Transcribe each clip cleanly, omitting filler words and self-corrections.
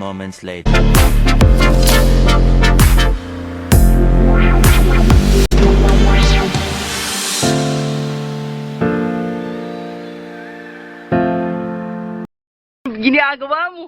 moments later. Ginagawa mo?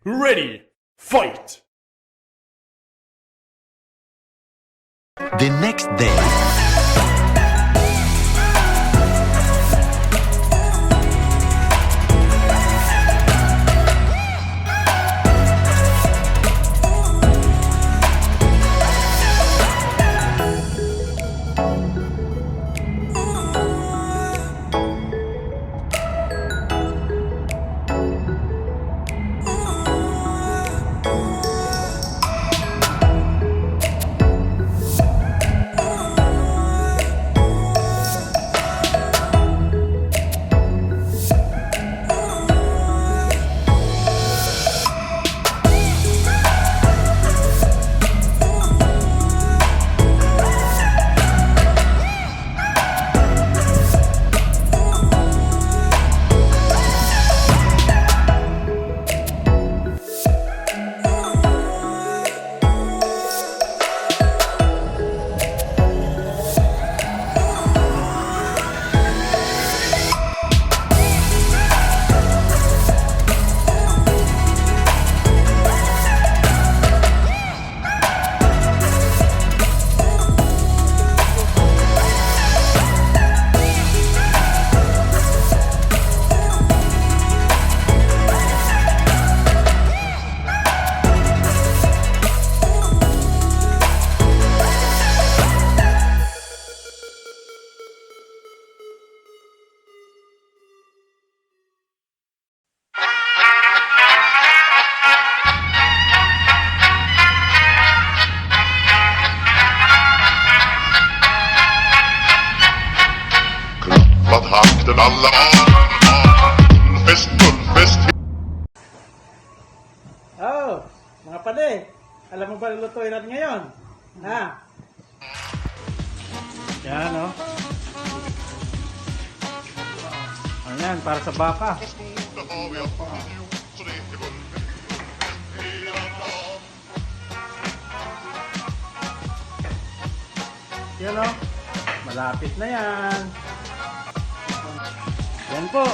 Ready, fight! The next day. Klappat hakten alla Mullfest, mullfest. Oh, mga pade, alam mo ba lulutuin natin ngayon? Ha? Yan, oh. Ayan, para sa baka. Då har vi gjort så det är mullfest hela dagen. Yan, oh. Malapit na yan. Yan po.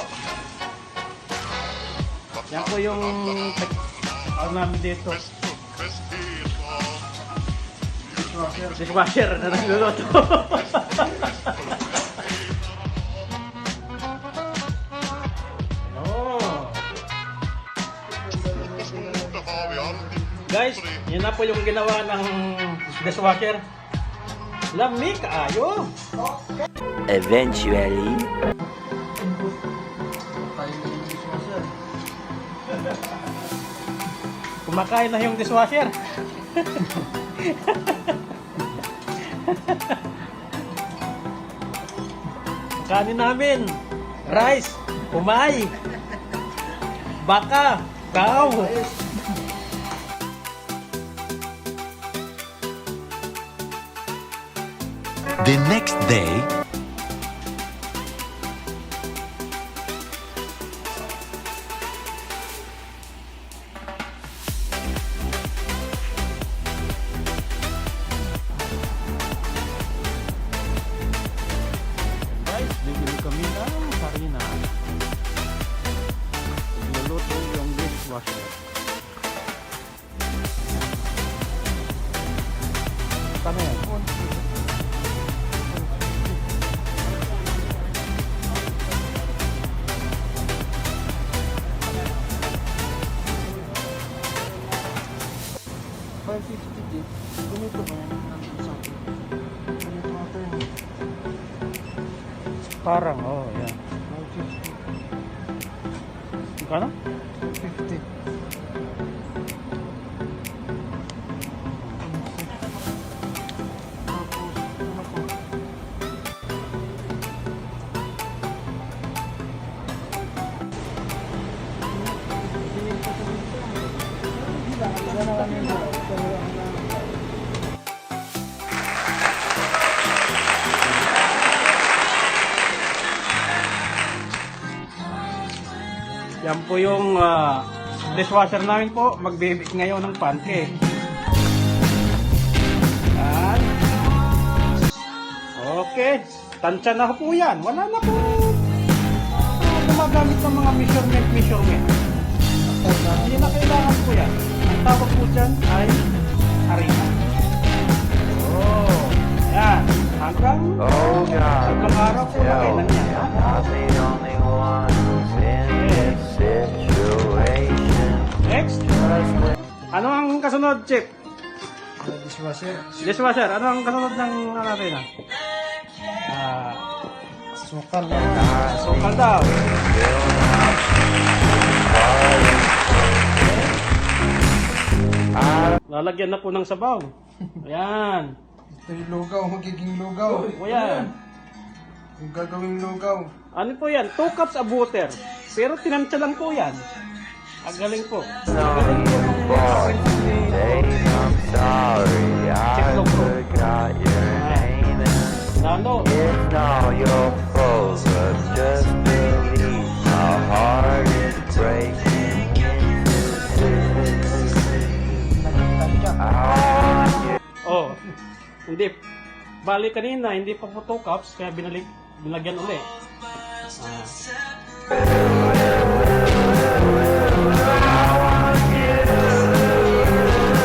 Yan po yung namin dito. Mullfest hela dagen. Dishwasher na nagluluto. Oh. Då har vi alltid Guys, yan na po yung ginawa ng dishwasher. Lamig kaayo. Eventually. Kumakain na yung dishwasher. Kanin namin, rice, umay, baka, cow. The next day. Guys, bibili kami ng harina. dishwasher. Paano yan? Ganito ba yan? Nandun sa akin. Ganito ata yun. Parang, yan. 550. Kano? 50. Tapos, ano po? Yan po yung dishwasher namin po. Magbibig ngayon ng pancake. Yan. Okay. Tansya na po yan. Wala na po gumagamit ng mga measurement. Hindi na kailangan po yan. Ang tawag po dyan ay harina. Yan. Hanggang hanggang araw po na kailan yan. Ha? I'm the only one who's in this situation. Next. Ano ang kasunod, Chip? Dishwasher. Dishwasher. Ano ang kasunod ng natin? Sukal. Sukal daw. Lalagyan na po ng sabaw. Ayan. Ito yung lugaw. Magiging lugaw. O yan. Yung gagawing lugaw. Ano po yan? 2 cups of water. Pero tinansya lang po yan. Ang galing po. Boy, Dave, I'm sorry, I forgot your name, and Nano. it's not your fault, but just believe my heart is breaking into pieces. I want you. Oh. Hindi. Bali kanina, hindi pa po 2 cups. Kaya binagyan uli.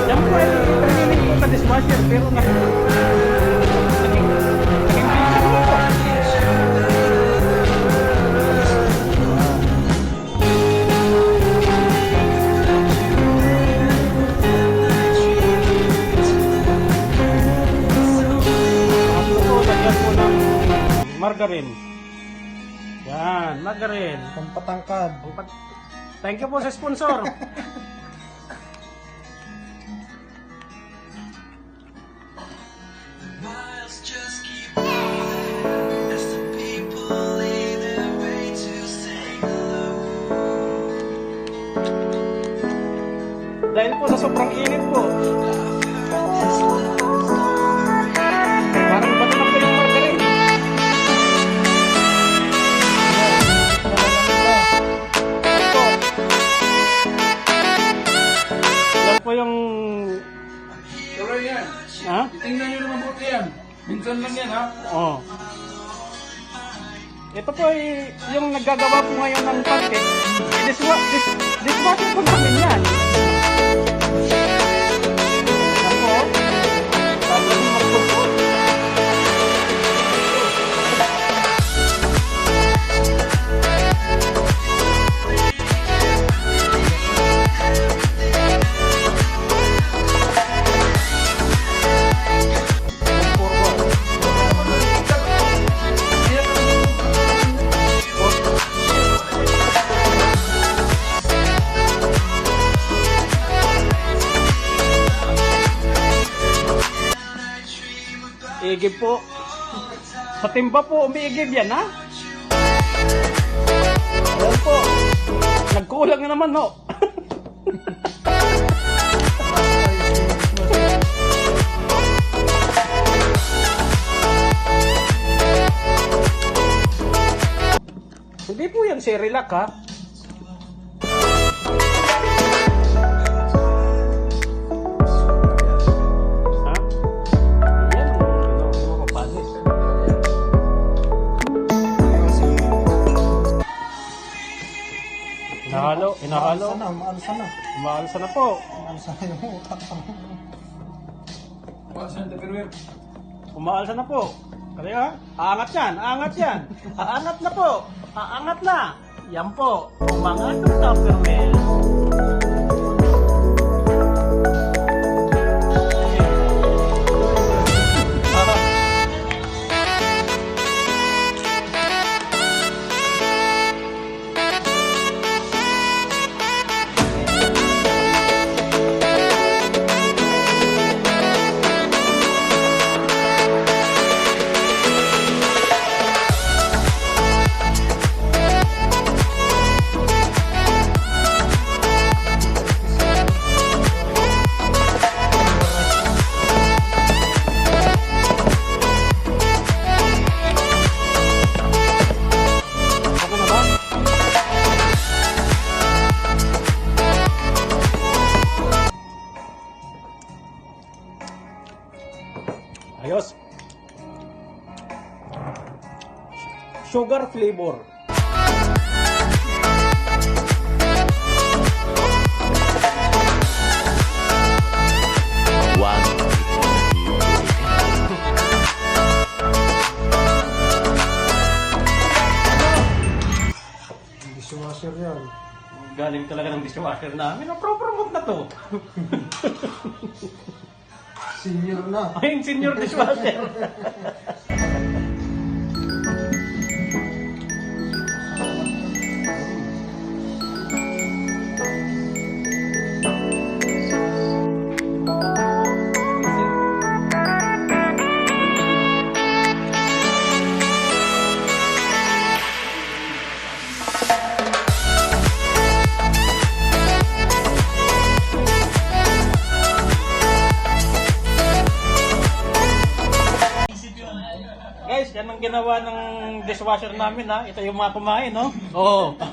Yan po ay training po sa dishwasher. Pero naging po. Lagyan po ng margarine. Yan, margarine. Pampatangkad. Thank you po sa sponsor. Dahil po sa sobrang init po. Parang bato na po yung margarine. Ito. Yan po yung... Tuloy yan. Ha? Tingnan nyo naman buti yan. Minsan lang yan, ha? Oo. Ito po ay yung naggagawa po ngayon ng pancake. Dishwasher po namin yan. Ako, talagang magpupot. Iigib po. Sa timba po, umiigib yan, ha? Ayan po. Nagkulang na naman, no? Hindi po yan Cerelac, ha? Inahalo. Umaalsa na. Umaalsa na po. Umaalsa na yung utak. Pasan, Tupperware. Umaalsa na po. Kaya, aangat yan, aangat yan. Aangat na po. Aangat na. Yan po. Umangat ang Tupperware. Okay na ba? Ayos. Sugar flavor. One Dishwasher yan. Galing talaga ng dishwasher namin. Ang promote na to. Senior na. Ay, yung senior dishwasher. Guys, yan ang ginawa ng dishwasher namin ha. Ito yung mga kumain, no? Oo. Baka